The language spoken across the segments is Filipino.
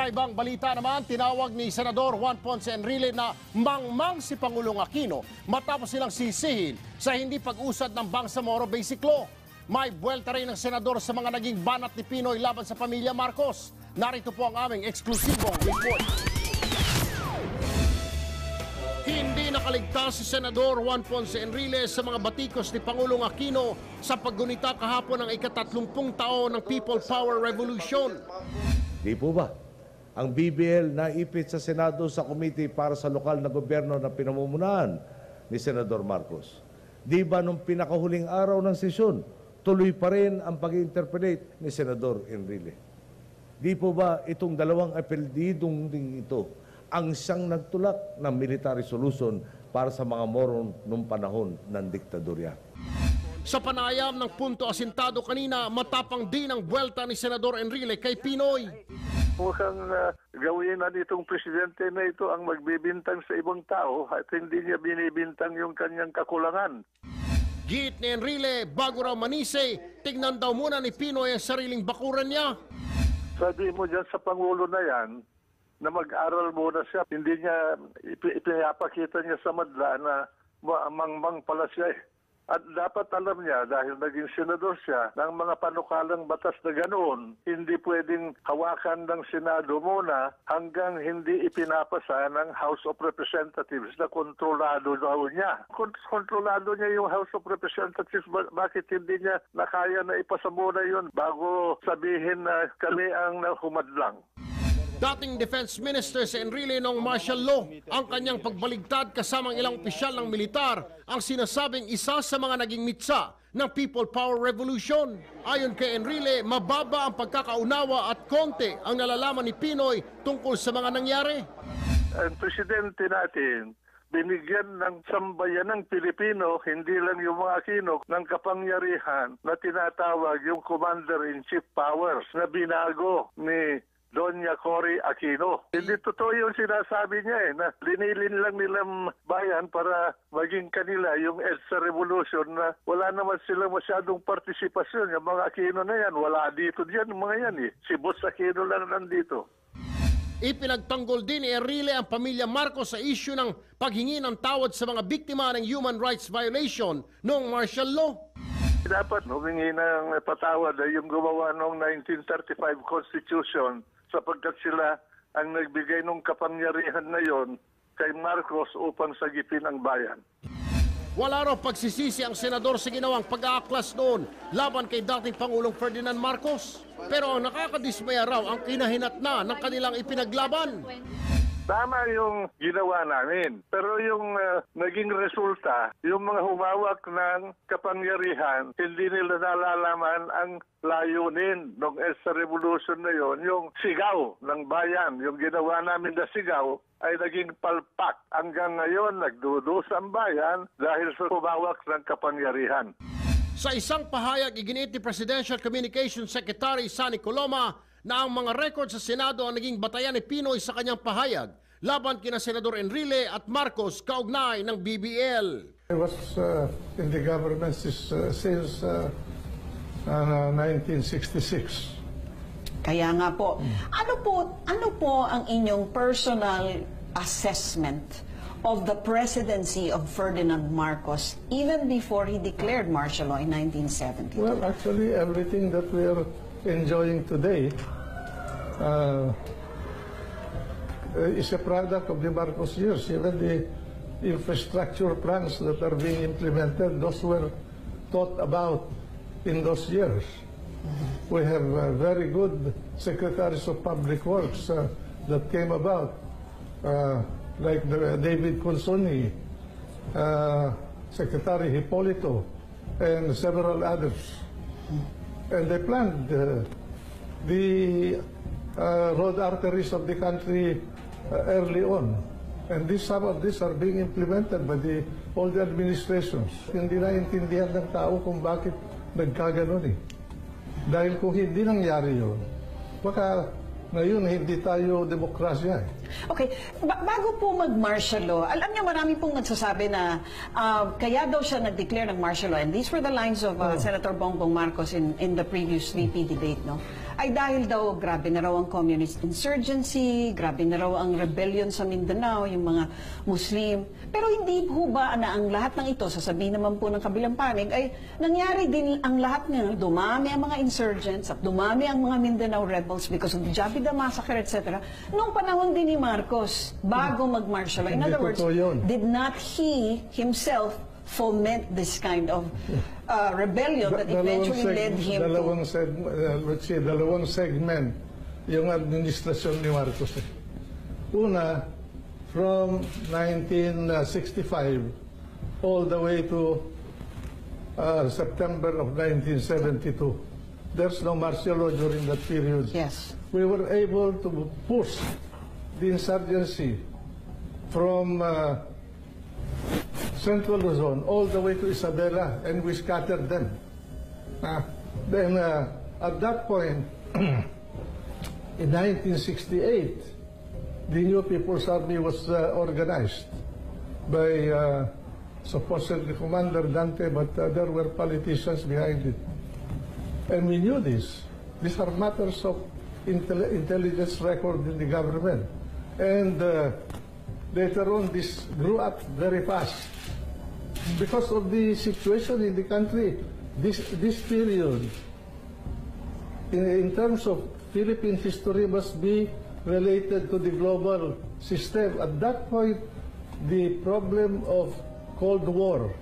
Sa ibang balita naman, tinawag ni Senador Juan Ponce Enrile na mangmang si Pangulong Aquino matapos silang sisihin sa hindi pag-usad ng Bangsamoro Basic Law. May buwelta rin ng senador sa mga naging banat ni Pinoy laban sa pamilya Marcos. Narito po ang aming eksklusibong report. Hindi nakaligtas si Senador Juan Ponce Enrile sa mga batikos ni Pangulong Aquino sa paggunita kahapon ng ika-30 taon ng People Power Revolution. Di po ba? Ang BBL naipit sa Senado sa Committee para sa Lokal na Gobyerno na pinamumunuan ni Senador Marcos. Di ba nung pinakahuling araw ng sesyon, tuloy pa rin ang pag-interpolate ni Senador Enrile? Di po ba itong dalawang apeldidong ding ito ang siyang nagtulak ng military solution para sa mga moron noong panahon ng diktadorya? Sa panayam ng punto asintado kanina, matapang din ang buwelta ni Senador Enrile kay Pinoy. Mukhang gawin na nitong presidente na ito ang magbibintang sa ibang tao at hindi niya binibintang yung kanyang kakulangan. Git ni Enrile, bago raw manise, tignan daw muna ni Pinoy ang sariling bakuran niya. Sabi mo dyan sa Pangulo na yan, na mag-aral muna siya. Hindi niya, ipinapakita niya sa madla na mangmang pala siya eh. At dapat alam niya, dahil naging senador siya, ng mga panukalang batas na ganoon, hindi pwedeng hawakan ng Senado muna hanggang hindi ipinapasa ng House of Representatives na kontrolado daw niya. Kontrolado niya yung House of Representatives, bakit hindi niya nakaya na ipasa muna yun bago sabihin na kami ang humadlang? Dating Defense Minister si Enrile noong martial law, ang kanyang pagbaligtad kasamang ilang opisyal ng militar ang sinasabing isa sa mga naging mitsa ng People Power Revolution. Ayon kay Enrile, mababa ang pagkakaunawa at konti ang nalalaman ni Pinoy tungkol sa mga nangyari. Ang presidente natin, binigyan ng sambayan ng Pilipino, hindi lang yung mga Aquino, ng kapangyarihan na tinatawag yung Commander-in-Chief Powers na binago ni Doña Cory Aquino. Hindi totoo yung sinasabi niya na linilin lang nilang bayan para maging kanila yung EDSA Revolution na wala naman sila masyadong partisipasyon. Yung mga Aquino na yan, wala dito diyan mga yan eh. Si Boss Aquino lang nandito. Ipinagtanggol din ni Enrile ang pamilya Marcos sa issue ng paghingi ng tawad sa mga biktima ng human rights violation noong martial law. Dapat humingi ng patawad ay yung gumawa noong 1935 Constitution sapagkat sila ang nagbigay ng kapangyarihan na yon kay Marcos upang sagipin ang bayan. Wala raw pagsisisi ang senador sa ginawang pag-aaklas noon laban kay dating Pangulong Ferdinand Marcos. Pero ang nakakadismaya raw ang kinahinatna ng kanilang ipinaglaban. Tama yung ginawa namin. Pero yung naging resulta, yung mga humawak ng kapangyarihan, hindi nila nalalaman ang layunin ng EDSA Revolution na yon, yung sigaw ng bayan. Yung ginawa namin na sigaw ay naging palpak. Hanggang ngayon, nagdudos ang bayan dahil sa humawak ng kapangyarihan. Sa isang pahayag, iginit ni Presidential Communications Secretary Sonny Coloma na ang mga record sa Senado ang naging batayan ni Pinoy sa kanyang pahayag laban kina Senador Enrile at Marcos kaugnay ng BBL. I was in the government since 1966. Kaya nga po, ano po ang inyong personal assessment of the presidency of Ferdinand Marcos even before he declared martial law in 1972? Well, actually, everything that we are enjoying today is a product of the Marcos years. Even the infrastructure plans that are being implemented, those were thought about in those years. We have very good secretaries of public works that came about, like David Consoni, Secretary Hipolito, and several others. And they planned the road arteries of the country early on. And some of these are being implemented by all the administrations. Hindi naintindihan ng tao kung bakit nagkaganon eh. Dahil kung hindi nangyari yun, baka ngayon hindi tayo demokrasya eh. Okay, bago po mag-martial law, alam niyo marami pong nagsasabi na kaya daw siya nag-declare ng martial law, and these were the lines of Senator Bongbong Marcos in the previous VP debate, no? ay dahil daw grabe na raw ang communist insurgency, grabe na raw ang rebellion sa Mindanao, yung mga Muslim. Pero hindi ho ba na ang lahat ng ito, sasabihin naman po ng kabilang panig, ay nangyari din ang lahat ng dumami ang mga insurgents at dumami ang mga Mindanao rebels because of the Jabida Massacre, etc. Noong panahon din ni Marcos, bago mag-martial law. In Hindi other words, totoo yun. did not he himself foment this kind of rebellion that eventually led him to... Dalawang segment yung administrasyon ni Marcos. Una, from 1965 all the way to September of 1972. There's no martial law during that period. Yes. We were able to push the insurgency from Central Luzon all the way to Isabela, and we scattered them. Then, at that point, in 1968, the New People's Army was organized by supposedly Commander Dante, but there were politicians behind it. And we knew this. These are matters of intelligence record in the government. And later on, this grew up very fast. Because of the situation in the country, this period, in terms of Philippine history, must be related to the global system. At that point, the problem of Cold War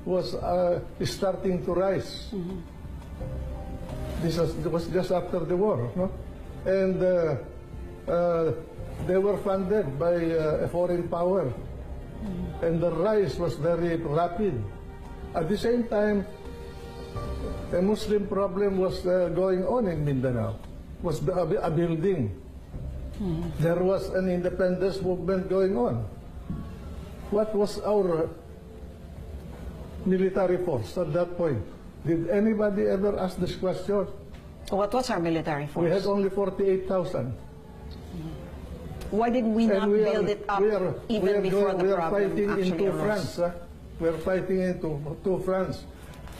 was starting to rise. This was just after the war, no? And they were funded by a foreign power, and the rise was very rapid. At the same time, a Muslim problem was going on in Mindanao, was a building. There was an independence movement going on. What was our military force at that point? Did anybody ever ask this question? What was our military force? We had only 48,000. Why did we not And build it up even before the problem fighting in actually two arose? fronts. We are fighting in two fronts.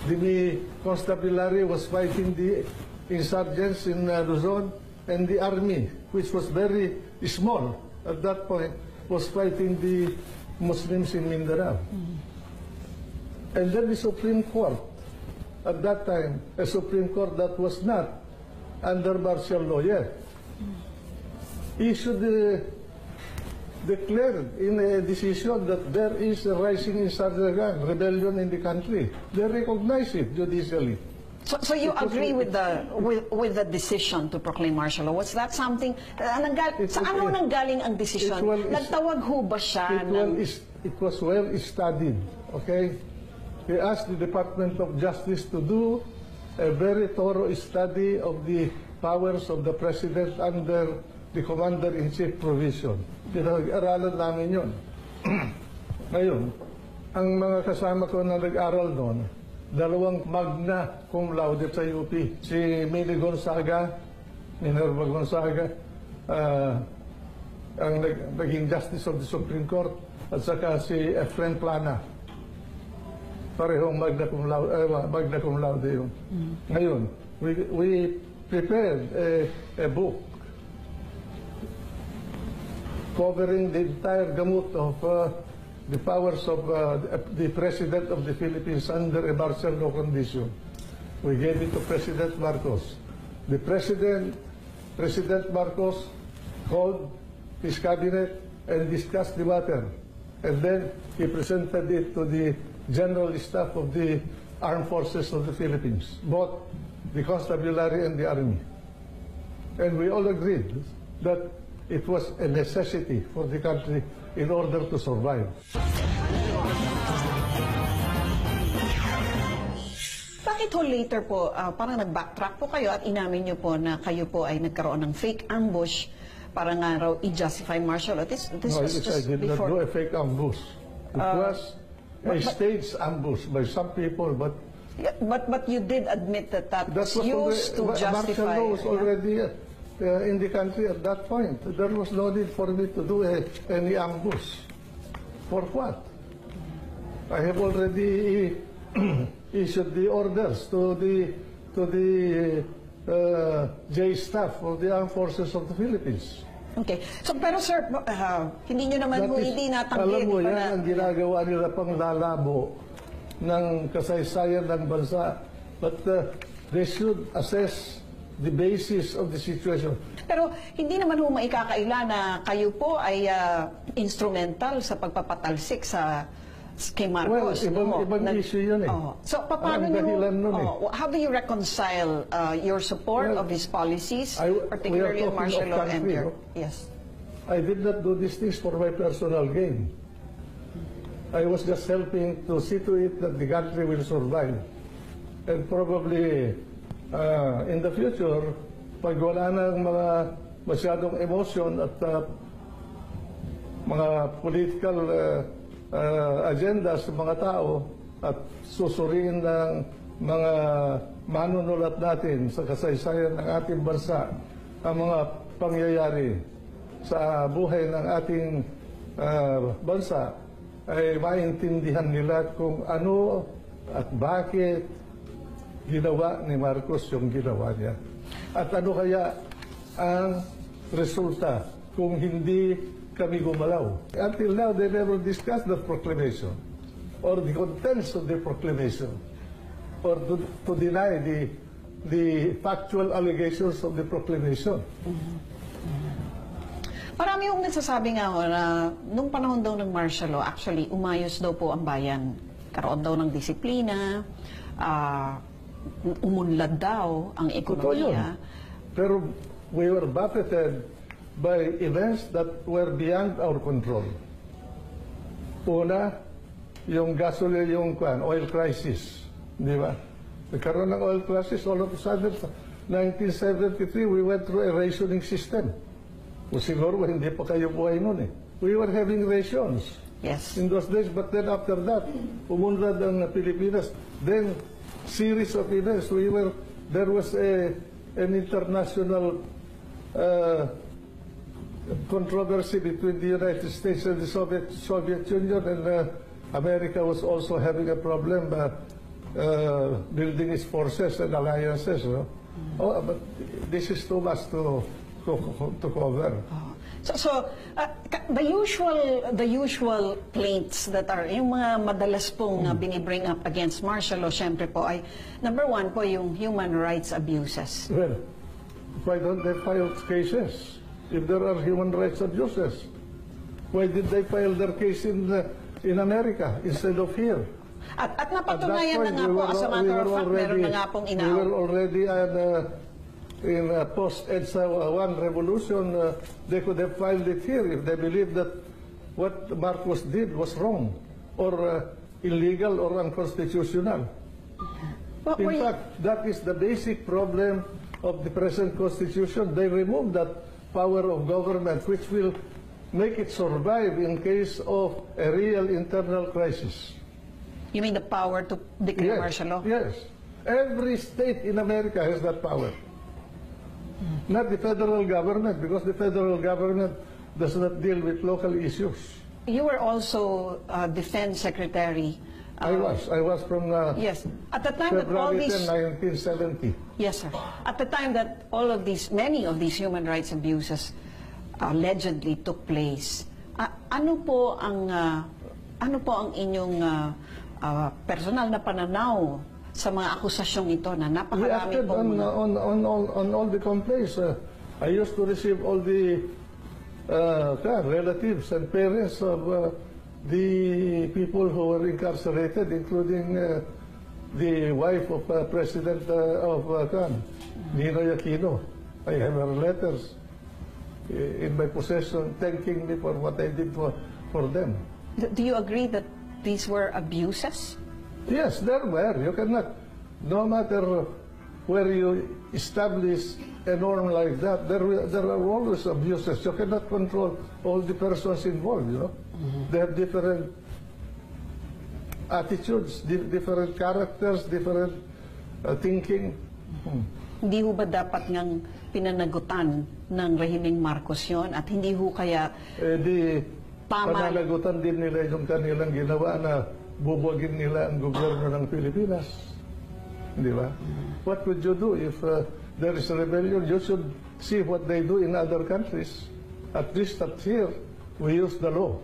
The constabulary was fighting the insurgents in Luzon, and the army, which was very small at that point, was fighting the Muslims in Mindanao. And then the Supreme Court, at that time, a Supreme Court that was not under martial law yet, issued declared in a decision that there is a rising insurgent rebellion in the country. They recognize it judicially. So you agree with the decision to proclaim martial law? Was that something? Sa ano nanggaling ang desisyon? Nagtawag ho ba siya ng... It was well studied. Okay, we asked the Department of Justice to do a very thorough study of the powers of the President under the Commander-in-Chief provision. Pinag-aralan namin yun. Ngayon, ang mga kasama ko na nag-aral noon, dalawang magna cum laude sa UP. Si Mili Gonzaga, Minerva Gonzaga, ang naging Justice of the Supreme Court, at saka si Efren Plana. Parehong magna cum laude yun. Ngayon, we prepared a book covering the entire gamut of the powers of the President of the Philippines under a martial law condition. We gave it to President Marcos. The President Marcos called his cabinet and discussed the matter. And then he presented it to the General Staff of the Armed Forces of the Philippines, both the Constabulary and the Army. And we all agreed that it was a necessity for the country in order to survive. Bakit ho later po, parang nag-backtrack po kayo at inamin niyo po na kayo po ay nagkaroon ng fake ambush para nga raw i-justify martial law? This No, was just I did not before... do a fake ambush. It was a staged ambush by some people, but Yeah, but you did admit that was was used to martial justify... law was already in the country at that point. There was no need for me to do any ambush. For what? I have already issued the orders to the J staff of the Armed Forces of the Philippines. Okay. So, pero sir, hindi nyo naman That is, hindi natanggi. alam mo, di ba, yan na- ang ginagawa nila pang lalabo ng kasaysayan ng bansa. But they should assess the basis of the situation. Pero hindi naman ho maikakaila na kayo po ay instrumental sa pagpapatalsik sa kay Marcos. Well, ibang issue yun eh. So, paano Ang dahilan nyo, nun eh. how do you reconcile your support Well, of his policies, we are particularly talking martial of law and country, your... no? Yes. I did not do these things for my personal gain. I was just helping to see to it that the country will survive. And probably in the future, pag wala ng mga masyadong emotion at mga political agenda sa mga tao at susuriin ng mga manunulat natin sa kasaysayan ng ating bansa ang mga pangyayari sa buhay ng ating bansa, ay maintindihan nila kung ano at bakit ginawa ni Marcos yung ginawa niya. At ano kaya ang resulta kung hindi kami gumalaw. Until now, they never discussed the proclamation or the contents of the proclamation or to deny the factual allegations of the proclamation. Marami yung nagsasabi nga ho na nung panahon daw ng martial law, actually, umayos daw po ang bayan. Karoon daw ng disiplina, umunlad daw ang Totoo yun. ekonomiya. Pero we were buffeted by events that were beyond our control. Una, yung gasoline, yung oil crisis. Di ba? Nagkaroon ng oil crisis, all of a sudden, 1973, we went through a rationing system. O siguro, hindi pa kayo buhay nun eh. We were having rations Yes. in those days, but then after that, umunlad ang Pilipinas. Then, series of events, there was an international controversy between the United States and the Soviet Union, and America was also having a problem building its forces and alliances. No? But this is too much to cover. So the usual plaints that are yung mga madalas pong binibring up against martial law, syempre po ay number one po yung human rights abuses. Well, why don't they file cases if there are human rights abuses? Why did they file their case in America instead of here? At napatunayan na nga po, as a matter of fact, meron na nga pong we were already in post-EDSA 1 revolution. They could have filed it here if they believed that what Marcos did was wrong or illegal or unconstitutional. In fact, that is the basic problem of the present Constitution. They removed that power of government which will make it survive in case of a real internal crisis. You mean the power to declare martial law? Yes. Every state in America has that power. Not the federal government, because the federal government does not deal with local issues. You were also Defense Secretary. I was from Yes. At the time that all February these... 10, 1970. Yes, sir. At the time that many of these human rights abuses allegedly took place, ano po ang inyong personal na pananaw sa mga akusasyong ito na We napakarami acted pong on all the complaints. I used to receive all the relatives and parents of the people who were incarcerated, including the wife of President of Ninoy Aquino. I have her letters in my possession thanking me for what I did for them. Do you agree that these were abuses? Yes, there were. You cannot, no matter where you establish a norm like that, there are always abuses. You cannot control all the persons involved, you know. They have different attitudes, different characters, different thinking. Hindi ho ba dapat ngang pinanagutan ng rehimeng Marcos yon at hindi ho kaya Pananagutan din nila yung kanilang ginawa na bubuwagin nila ang gobyerno ng Pilipinas. Di ba? What would you do if there is a rebellion, you should see what they do in other countries. At least that here, we use the law.